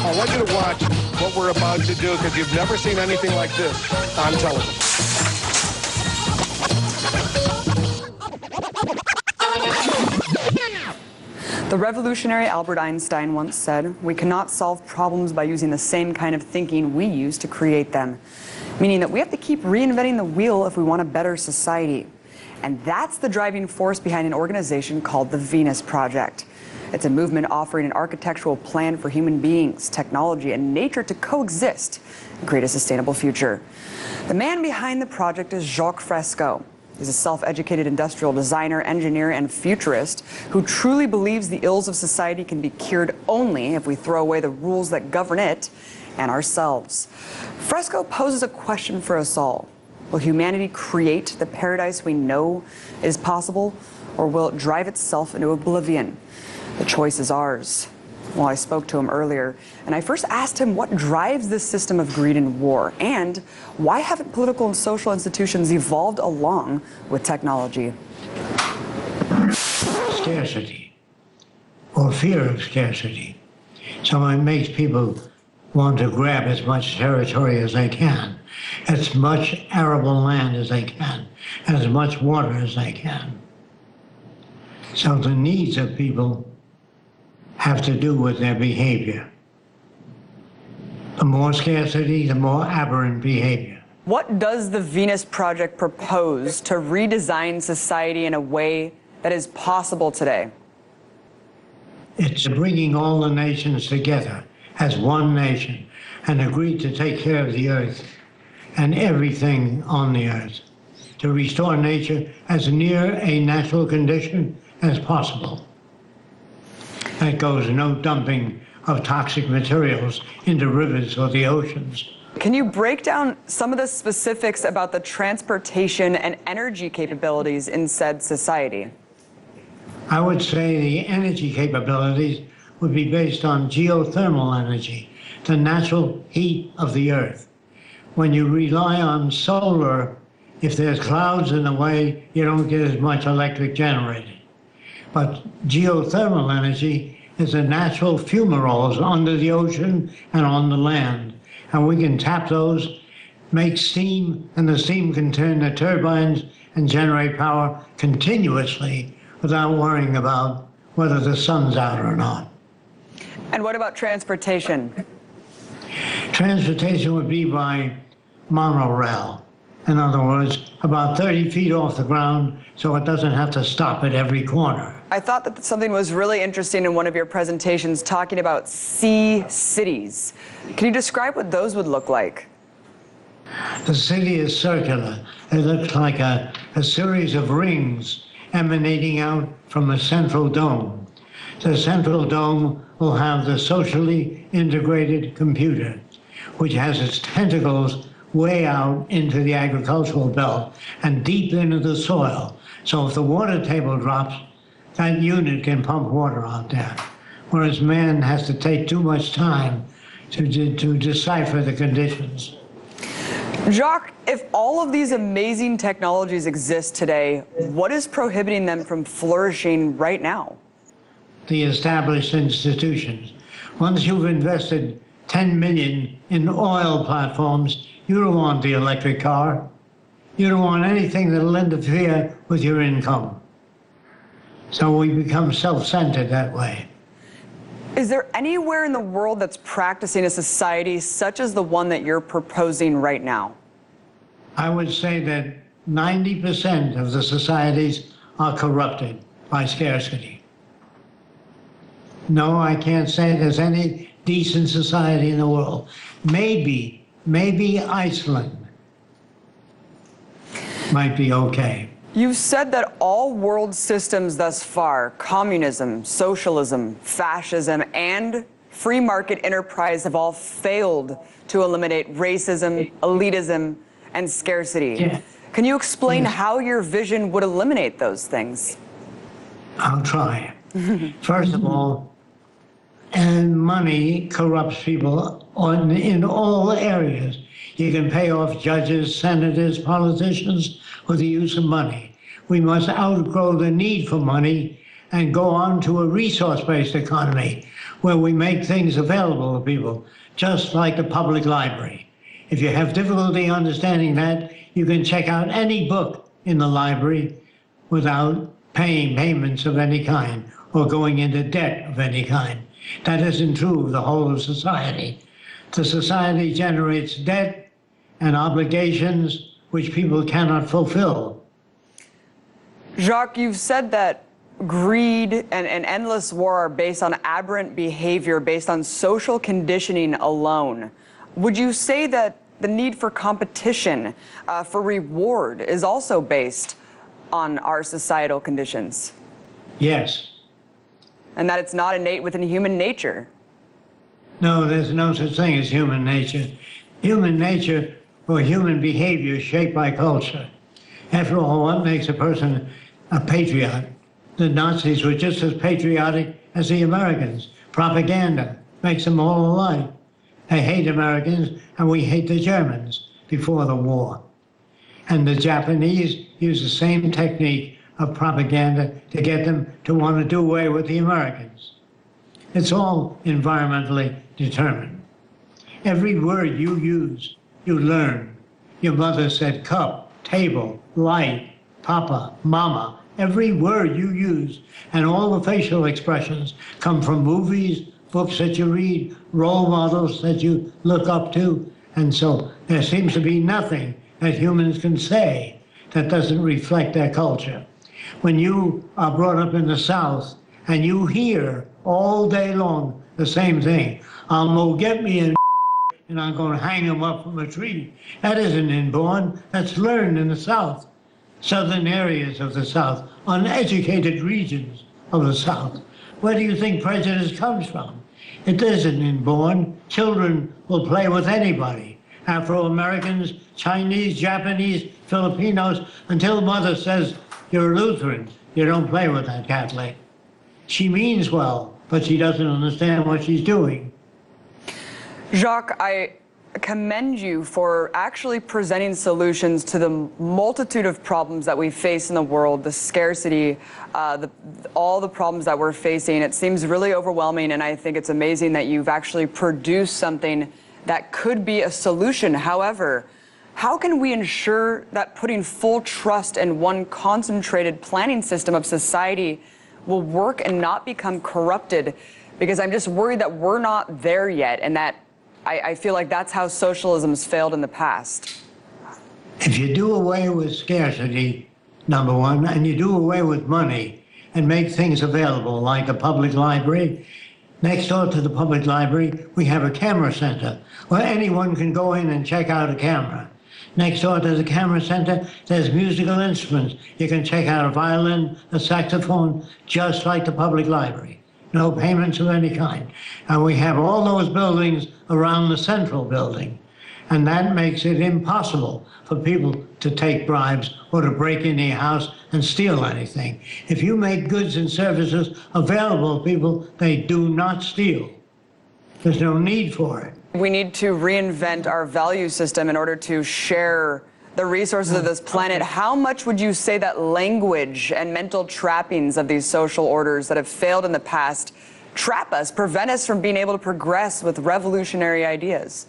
I want you to watch what we're about to do because you've never seen anything like this on television. The revolutionary Albert Einstein once said, "We cannot solve problems by using the same kind of thinking we use to create them," meaning that we have to keep reinventing the wheel if we want a better society. And that's the driving force behind an organization called the Venus Project. It's a movement offering an architectural plan for human beings, technology, and nature to coexist and create a sustainable future. The man behind the project is Jacque Fresco. He's a self-educated industrial designer, engineer, and futurist who truly believes the ills of society can be cured only if we throw away the rules that govern it and ourselves. Fresco poses a question for us all. Will humanity create the paradise we know is possible, or will it drive itself into oblivion? The choice is ours. Well, I spoke to him earlier, and I first asked him what drives this system of greed and war, and why haven't political and social institutions evolved along with technology? Scarcity, or fear of scarcity. So it makes people want to grab as much territory as they can, as much arable land as they can, as much water as they can. So the needs of people have to do with their behavior. The more scarcity, the more aberrant behavior. What does the Venus Project propose to redesign society in a way that is possible today? It's bringing all the nations together as one nation and agree to take care of the earth and everything on the earth, to restore nature as near a natural condition as possible. That goes no dumping of toxic materials into rivers or the oceans. Can you break down some of the specifics about the transportation and energy capabilities in said society? I would say the energy capabilities would be based on geothermal energy, the natural heat of the earth. When you rely on solar, if there's clouds in the way, you don't get as much electric generated. But geothermal energy is the natural fumaroles under the ocean and on the land. And we can tap those, make steam, and the steam can turn the turbines and generate power continuously without worrying about whether the sun's out or not. And what about transportation? Transportation would be by monorail. In other words, about 30 feet off the ground, so it doesn't have to stop at every corner. I thought that something was really interesting in one of your presentations talking about sea cities. Can you describe what those would look like? The city is circular. It looks like a series of rings emanating out from a central dome. The central dome will have the socially integrated computer, which has its tentacles way out into the agricultural belt and deep into the soil. So if the water table drops, that unit can pump water out there, whereas man has to take too much time to decipher the conditions. Jacque, if all of these amazing technologies exist today, what is prohibiting them from flourishing right now? The established institutions. Once you've invested 10 million in oil platforms, you don't want the electric car. You don't want anything that'll interfere with your income. So we become self-centered that way. Is there anywhere in the world that's practicing a society such as the one that you're proposing right now? I would say that 90% of the societies are corrupted by scarcity. No, I can't say there's any decent society in the world. Maybe Iceland might be okay. You've said that all world systems thus far, communism, socialism, fascism, and free market enterprise have all failed to eliminate racism, elitism, and scarcity. Yeah. Can you explain how your vision would eliminate those things? I'll try. First of all, and money corrupts people in all areas. You can pay off judges, senators, politicians with the use of money. We must outgrow the need for money and go on to a resource-based economy where we make things available to people, just like the public library. If you have difficulty understanding that, you can check out any book in the library without paying payments of any kind or going into debt of any kind. That isn't true of the whole of society. The society generates debt and obligations which people cannot fulfill. Jacque, you've said that greed and endless war are based on aberrant behavior, based on social conditioning alone. Would you say that the need for competition, for reward, is also based on our societal conditions? Yes. And that it's not innate within human nature? No, there's no such thing as human nature. Human nature or human behavior is shaped by culture. After all, what makes a person a patriot? The Nazis were just as patriotic as the Americans. Propaganda makes them all alike. They hate Americans, and we hate the Germans before the war. And the Japanese use the same technique of propaganda to get them to want to do away with the Americans. It's all environmentally determined. Every word you use, you learn. Your mother said cup, table, light, papa, mama. Every word you use and all the facial expressions come from movies, books that you read, role models that you look up to. And so there seems to be nothing that humans can say that doesn't reflect their culture. When you are brought up in the South and you hear all day long the same thing, I'm gonna get me a and I'm gonna hang him up from a tree. That isn't inborn, that's learned in the South. Southern areas of the South, uneducated regions of the South. Where do you think prejudice comes from? It isn't inborn. Children will play with anybody. Afro-Americans, Chinese, Japanese, Filipinos, until mother says, you're a Lutheran, you don't play with that Catholic. She means well, but she doesn't understand what she's doing. Jacque, I commend you for actually presenting solutions to the multitude of problems that we face in the world, the scarcity, all the problems that we're facing. It seems really overwhelming, and I think it's amazing that you've actually produced something that could be a solution. However, how can we ensure that putting full trust in one concentrated planning system of society will work and not become corrupted? Because I'm just worried that we're not there yet, and that I feel like that's how socialism's failed in the past. If you do away with scarcity, number one, and you do away with money and make things available like the public library, next door to the public library, we have a camera center where anyone can go in and check out a camera. Next door to the camera center, there's musical instruments. You can check out a violin, a saxophone, just like the public library. No payments of any kind. And we have all those buildings around the central building. And that makes it impossible for people to take bribes or to break into your house and steal anything. If you make goods and services available to people, they do not steal. There's no need for it. We need to reinvent our value system in order to share the resources of this planet. How much would you say that language and mental trappings of these social orders that have failed in the past trap us, prevent us from being able to progress with revolutionary ideas?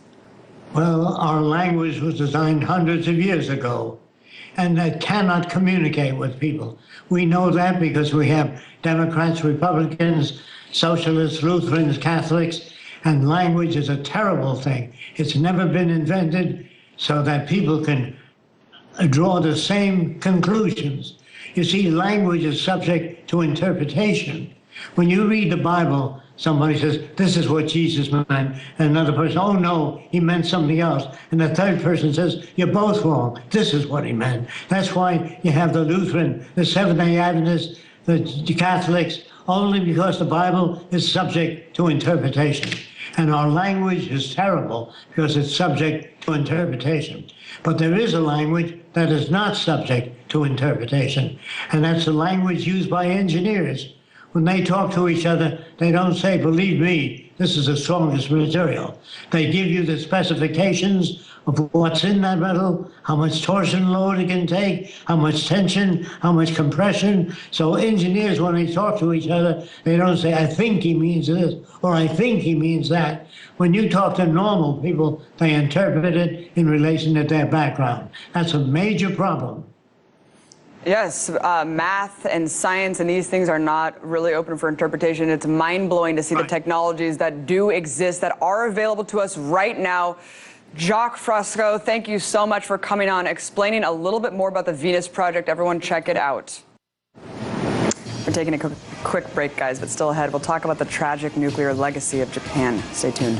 Well, our language was designed hundreds of years ago, and that cannot communicate with people. We know that because we have Democrats, Republicans, Socialists, Lutherans, Catholics, and language is a terrible thing. It's never been invented so that people can draw the same conclusions. You see, language is subject to interpretation. When you read the Bible, somebody says, this is what Jesus meant, and another person, oh no, he meant something else. And the third person says, you're both wrong, this is what he meant. That's why you have the Lutheran, the Seventh-day Adventists, the Catholics, only because the Bible is subject to interpretation. And our language is terrible because it's subject to interpretation. But there is a language that is not subject to interpretation, and that's the language used by engineers. When they talk to each other, they don't say, believe me, this is the strongest material. They give you the specifications of what's in that metal, how much torsion load it can take, how much tension, how much compression. So engineers, when they talk to each other, they don't say, I think he means this, or I think he means that. When you talk to normal people, they interpret it in relation to their background. That's a major problem. Yes, math and science and these things are not really open for interpretation. It's mind-blowing to see the technologies that do exist, that are available to us right now. Jacque Fresco, thank you so much for coming on, explaining a little bit more about the Venus Project. Everyone check it out. We're taking a quick break, guys, but still ahead, we'll talk about the tragic nuclear legacy of Japan. Stay tuned.